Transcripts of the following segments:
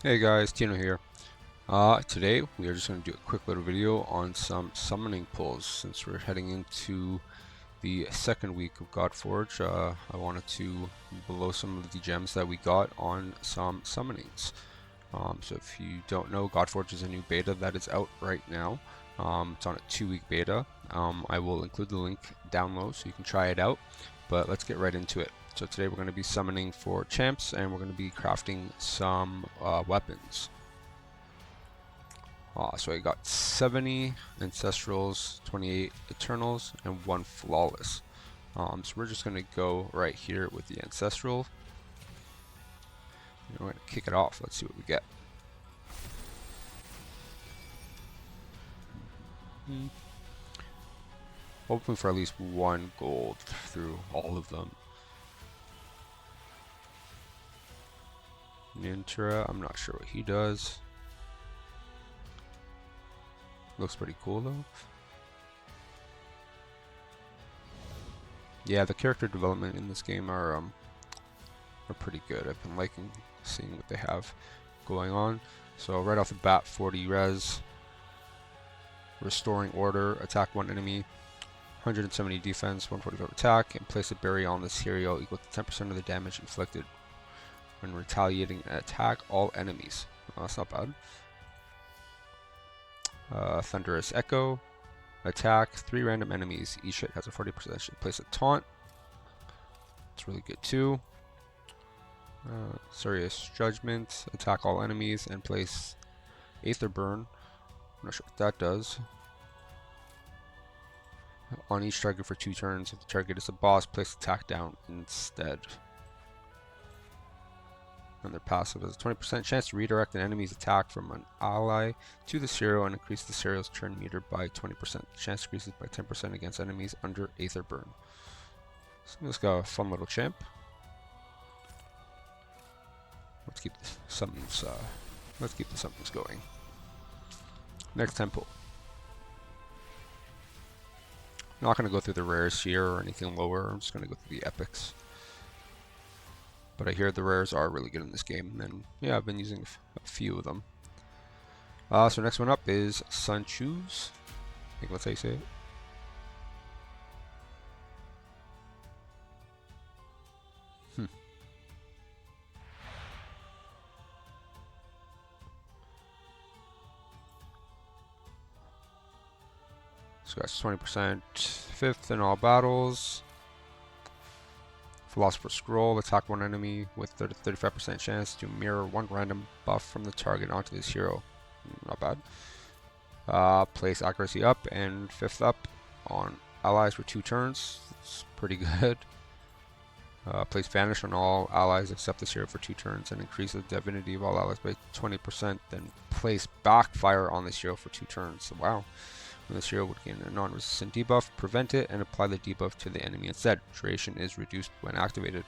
Hey guys, Tino here. Today we are just going to do a quick little video on some summoning pulls since we're heading into the second week of Godforge. I wanted to blow some of the gems that we got on some summonings. So if you don't know, Godforge is a new beta that is out right now. It's on a 2-week beta. I will include the link down low so you can try it out, but let's get right into it. So today we're going to be summoning for champs and we're going to be crafting some weapons. So I got 70 Ancestrals, 28 Eternals, and 1 Flawless. So we're just going to go right here with the Ancestral. And we're going to kick it off. Let's see what we get. Hoping for at least 1 gold through all of them. Nintra, I'm not sure what he does. Looks pretty cool though. Yeah, the character development in this game are pretty good. I've been liking seeing what they have going on. So right off the bat, 40 res, restoring order, attack 1 enemy, 170 defense, 145 attack, and place a barrier on this hero equal to 10% of the damage inflicted when retaliating an attack all enemies. That's not bad. Thunderous Echo, attack 3 random enemies. Each hit has a 40% chance. Place a taunt. It's really good too. Serious Judgment, attack all enemies and place Aether Burn. I'm not sure what that does. On each target for 2 turns. If the target is a boss, place attack down instead. And their passive has a 20% chance to redirect an enemy's attack from an ally to this hero and increase this hero's turn meter by 20%. The chance increases by 10% against enemies under Aether Burn. So let's go, a fun little champ. Let's keep the summons. Going. Next temple. I'm not going to go through the rares here or anything lower. I'm just going to go through the epics. But I hear the rares are really good in this game, and yeah, I've been using a few of them. So next one up is Sun Choose. I think that's how you say it. So that's 20% 5th in all battles. Philosopher's Scroll, attack 1 enemy with 35% chance to mirror 1 random buff from the target onto this hero. Not bad. Place accuracy up and 5th up on allies for 2 turns. It's pretty good. Place Vanish on all allies except this hero for 2 turns and increase the divinity of all allies by 20%. Then place Backfire on this hero for 2 turns. So, wow. This hero would gain a non-resistant debuff, prevent it, and apply the debuff to the enemy instead. Duration is reduced when activated.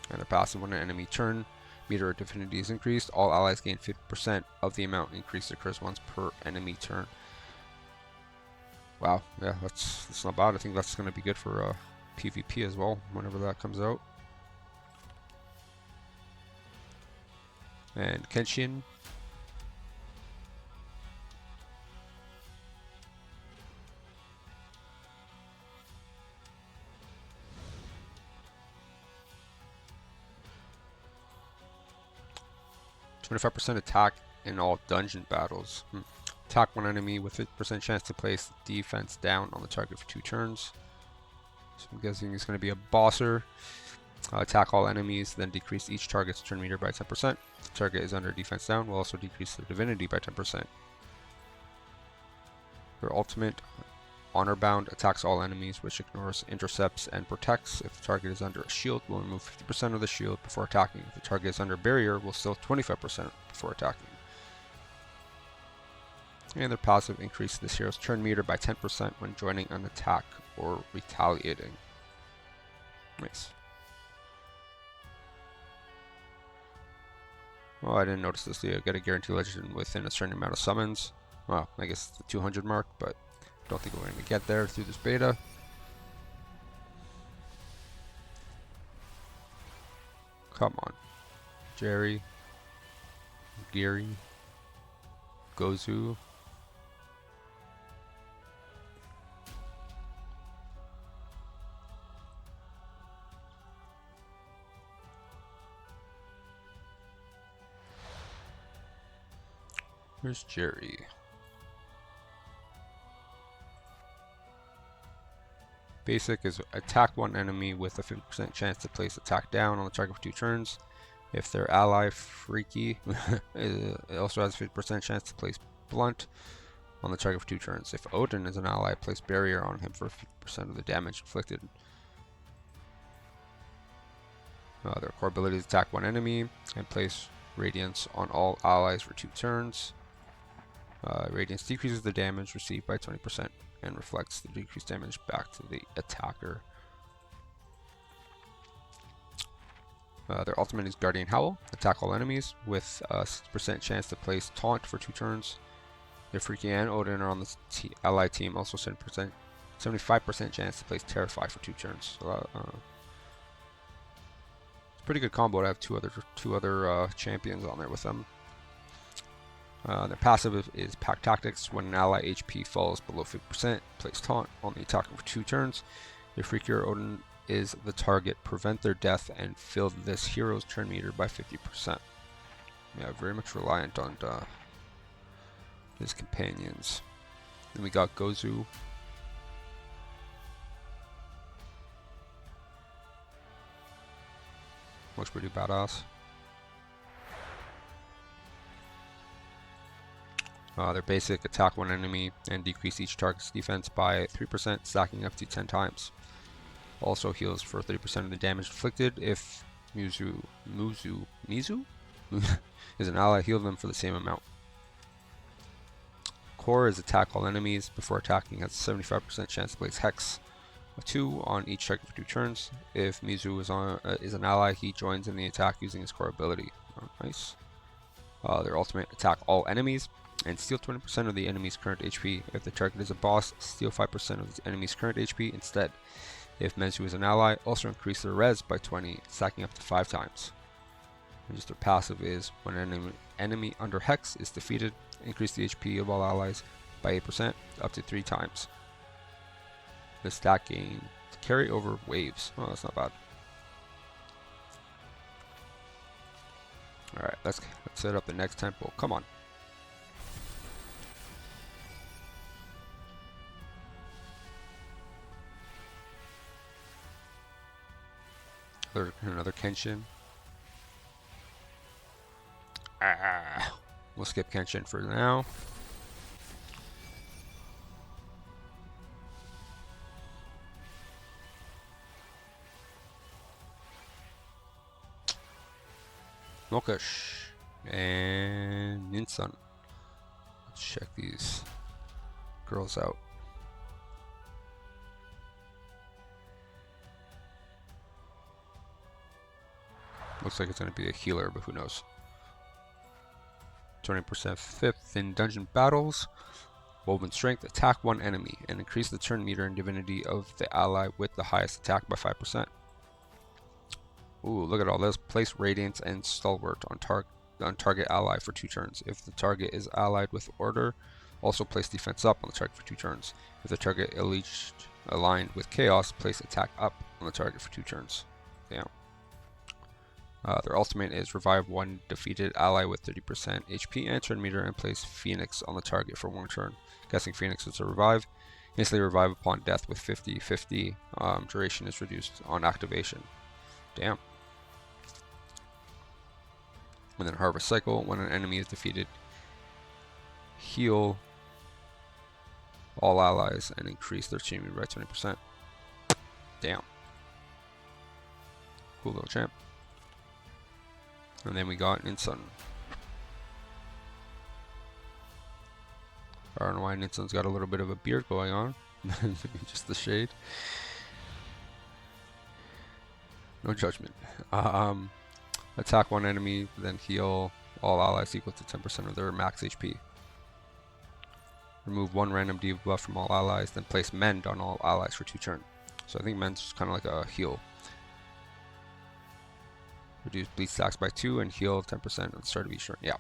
And a passive when an enemy turn meter or divinity is increased, all allies gain 50% of the amount increased occurs once per enemy turn. Wow, yeah, that's not bad. I think that's going to be good for PvP as well, whenever that comes out. And Kenshin. 25% attack in all dungeon battles. Attack 1 enemy with 50% chance to place defense down on the target for 2 turns. So I'm guessing it's going to be a bosser. Attack all enemies, then decrease each target's turn meter by 10%. If the target is under defense down, will also decrease their divinity by 10%. Their ultimate, Honor Bound, attacks all enemies, which ignores intercepts and protects. If the target is under a shield, will remove 50% of the shield before attacking. If the target is under a barrier, will steal 25% before attacking. And their passive increases this hero's turn meter by 10% when joining an attack or retaliating. Nice. Well, I didn't notice this. You get a guarantee legend within a certain amount of summons. Well, I guess the 200 mark, but don't think we're going to get there through this beta. Come on, Jerry. Giri, Gozu. Where's Jerry? Basic is attack one enemy with a 50% chance to place attack down on the target for 2 turns. If their ally Freaky, it also has a 50% chance to place blunt on the target for 2 turns. If Odin is an ally, place barrier on him for 50% of the damage inflicted. Their core ability is attack one enemy and place radiance on all allies for 2 turns. Radiance decreases the damage received by 20% and reflects the decreased damage back to the attacker. Their ultimate is Guardian Howl. Attack all enemies with a 60% chance to place Taunt for 2 turns. If Freaky and Odin are on the ally team, also 75% chance to place Terrify for 2 turns. So, it's a pretty good combo to have two other champions on there with them. Their passive is Pack Tactics. When an ally HP falls below 50%, place Taunt on the attacker for 2 turns. If Freaky or Odin is the target, prevent their death and fill this hero's turn meter by 50%. Yeah, very much reliant on his companions. Then we got Gozu. Looks pretty badass. Their basic attack one enemy and decrease each target's defense by 3%, stacking up to 10 times. Also heals for 30% of the damage inflicted. If Mizu is an ally, heal them for the same amount. Core is attack all enemies. Before attacking, has a 75% chance to place Hex 2 on each target for 2 turns. If Mizu is an ally, he joins in the attack using his core ability. Oh, nice. Their ultimate, attack all enemies and steal 20% of the enemy's current HP. If the target is a boss, steal 5% of the enemy's current HP instead. If Mizu is an ally, also increase their res by 20, stacking up to 5 times. And just their passive is, when an enemy under Hex is defeated, increase the HP of all allies by 8%, up to 3 times. The stat gain carry over waves. Oh, that's not bad. Alright, let's set up the next temple. Come on. Another Kenshin. We'll skip Kenshin for now. Mokash and Ninsun. Let's check these girls out. Looks like it's going to be a healer, but who knows. 20% 5th in dungeon battles. Woven strength, attack one enemy and increase the turn meter and divinity of the ally with the highest attack by 5%. Ooh, look at all this. Place radiance and stalwart on target ally for 2 turns. If the target is allied with order, also place defense up on the target for 2 turns. If the target aligned with chaos, place attack up on the target for 2 turns. Damn. Their ultimate is revive one defeated ally with 30% HP and turn meter and place Phoenix on the target for 1 turn. Guessing Phoenix is a revive. Instantly revive upon death with 50/50. Duration is reduced on activation. Damn. And then Harvest Cycle. When an enemy is defeated, heal all allies and increase their team by 20%. Damn. Cool little champ. And then we got Ninsun. I don't know why Ninsun's got a little bit of a beard going on. Just the shade. No judgment. Attack one enemy, then heal all allies equal to 10% of their max HP. Remove 1 random debuff from all allies, then place Mend on all allies for 2 turns. So I think Mend's kind of like a heal. Reduce bleed stacks by 2 and heal 10% at the start of each turn. Yeah.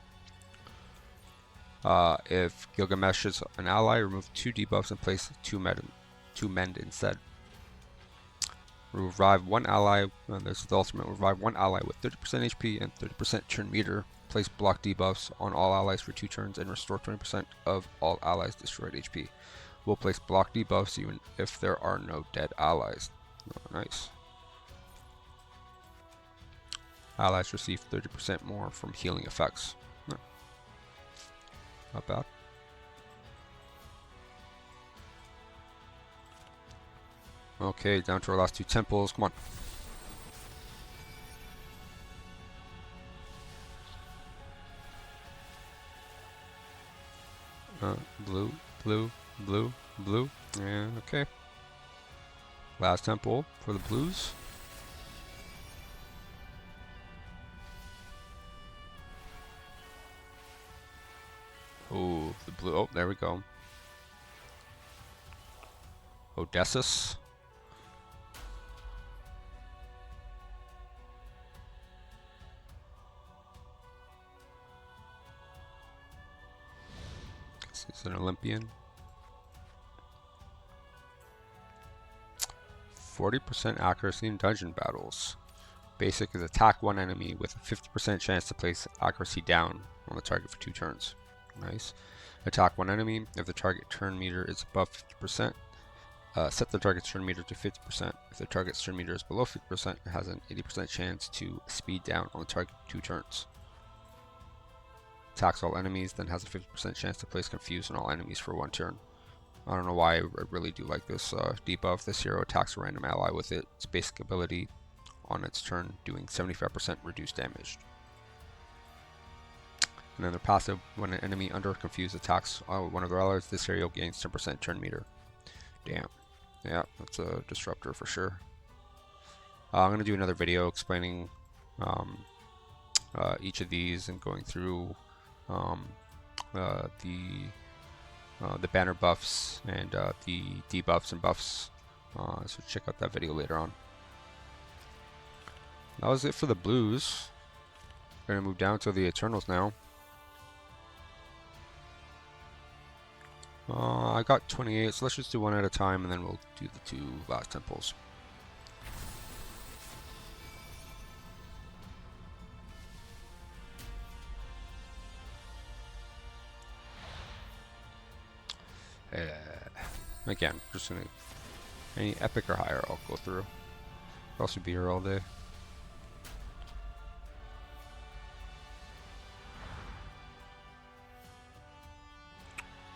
If Gilgamesh is an ally, remove 2 debuffs and place 2 mend instead. Revive 1 ally, this is the ultimate, revive 1 ally with 30% HP and 30% turn meter. Place block debuffs on all allies for 2 turns and restore 20% of all allies destroyed HP. We'll place block debuffs even if there are no dead allies. Oh, nice. Allies receive 30% more from healing effects. Not bad. Okay, down to our last 2 temples. Come on. Blue, blue, blue, blue. Yeah, okay. Last temple for the blues. Oh, the blue. Oh, there we go. Odysseus. He's an Olympian. 40% accuracy in dungeon battles. Basic is attack one enemy with a 50% chance to place accuracy down on the target for 2 turns. Nice. Attack one enemy if the target turn meter is above 50%. Set the target's turn meter to 50%. If the target's turn meter is below 50%, it has an 80% chance to speed down on the target for 2 turns. Attacks all enemies, then has a 50% chance to place confuse on all enemies for 1 turn. I don't know why I really do like this debuff. This hero attacks a random ally with its basic ability on its turn, doing 75% reduced damage. And then their passive, when an enemy under confuse attacks one of their allies, this hero gains 10% turn meter. Damn. Yeah, that's a disruptor for sure. I'm going to do another video explaining each of these and going through the banner buffs and the debuffs and buffs. So check out that video later on. That was it for the blues. We're going to move down to the Eternals now. I got 28, so let's just do one at a time and then we'll do the 2 last temples. Again, just gonna any epic or higher I'll go through. I'll also be here all day.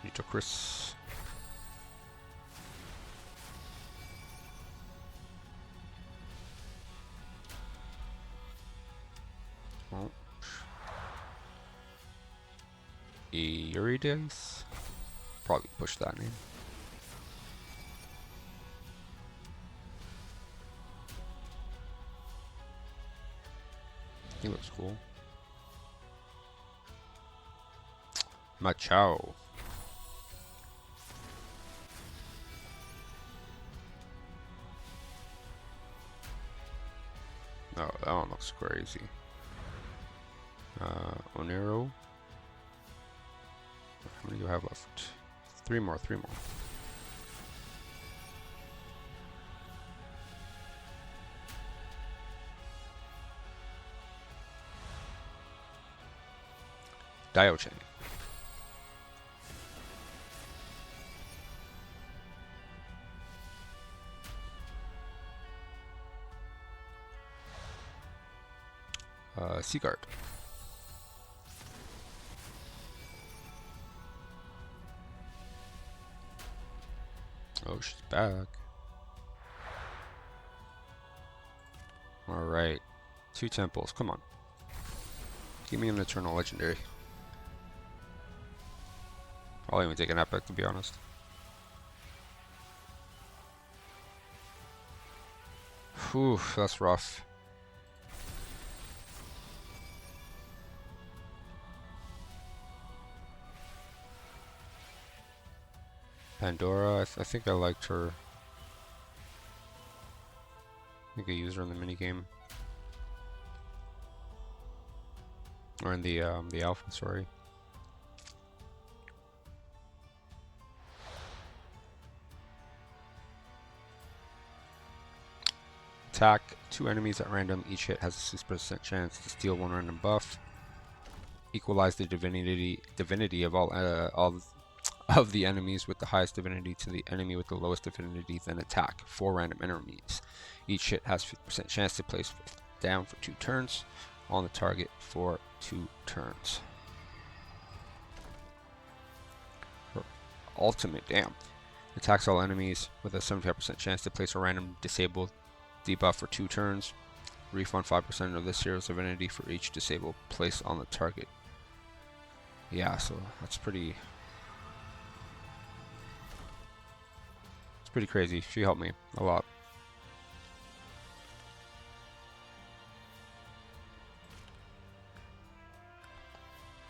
Nito Chris. Oh. Eurydice? Probably push that name. He looks cool. Machao. Oh, that one looks crazy. Onero. How many do I have left? 3 more. Diochain. Seaguard. Oh, she's back. Alright. 2 temples. Come on. Give me an Eternal Legendary. I'll even take an epic, to be honest. Whew, that's rough. Pandora, I think I liked her. I think I used her in the minigame. Or in the alpha, sorry. attack 2 enemies at random. Each hit has a 6% chance to steal 1 random buff. Equalize the divinity of all of the enemies with the highest divinity to the enemy with the lowest divinity, then attack 4 random enemies. Each hit has 50% chance to place down for 2 turns on the target for 2 turns. Her ultimate, damn. Attacks all enemies with a 75% chance to place a random disabled debuff for 2 turns. Refund 5% of this hero's divinity for each disabled placed on the target. Yeah, so that's pretty crazy. She helped me a lot.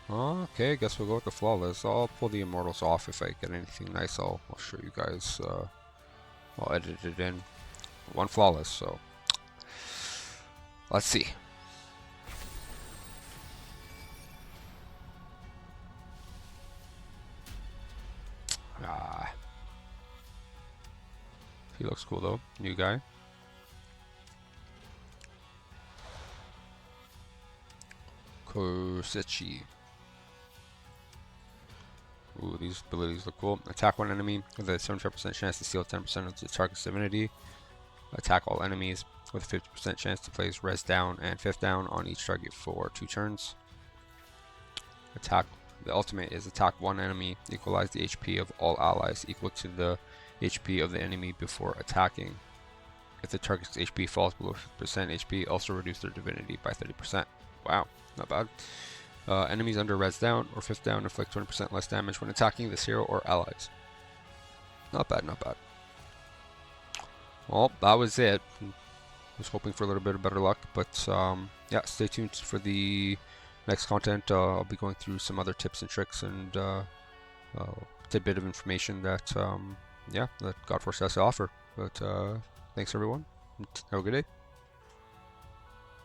Okay, I guess we'll go with the flawless. I'll pull the immortals off if I get anything nice. I'll show you guys. I'll edit it in. 1 flawless, so let's see. He looks cool though. New guy. Kosechi. Ooh, these abilities look cool. Attack 1 enemy with a 75% chance to steal 10% of the target's divinity. Attack all enemies with a 50% chance to place res down and 5th down on each target for 2 turns. The ultimate is attack 1 enemy, equalize the HP of all allies equal to the HP of the enemy before attacking. If the target's HP falls below 50% HP, also reduce their divinity by 30%. Wow, not bad. Enemies under res down or 5th down inflict 20% less damage when attacking this hero or allies. Not bad, not bad. Well, that was it. I was hoping for a little bit of better luck, but yeah, stay tuned for the next content. I'll be going through some other tips and tricks and tidbit of information that yeah, that Godforge has to offer. But thanks everyone. Have a good day.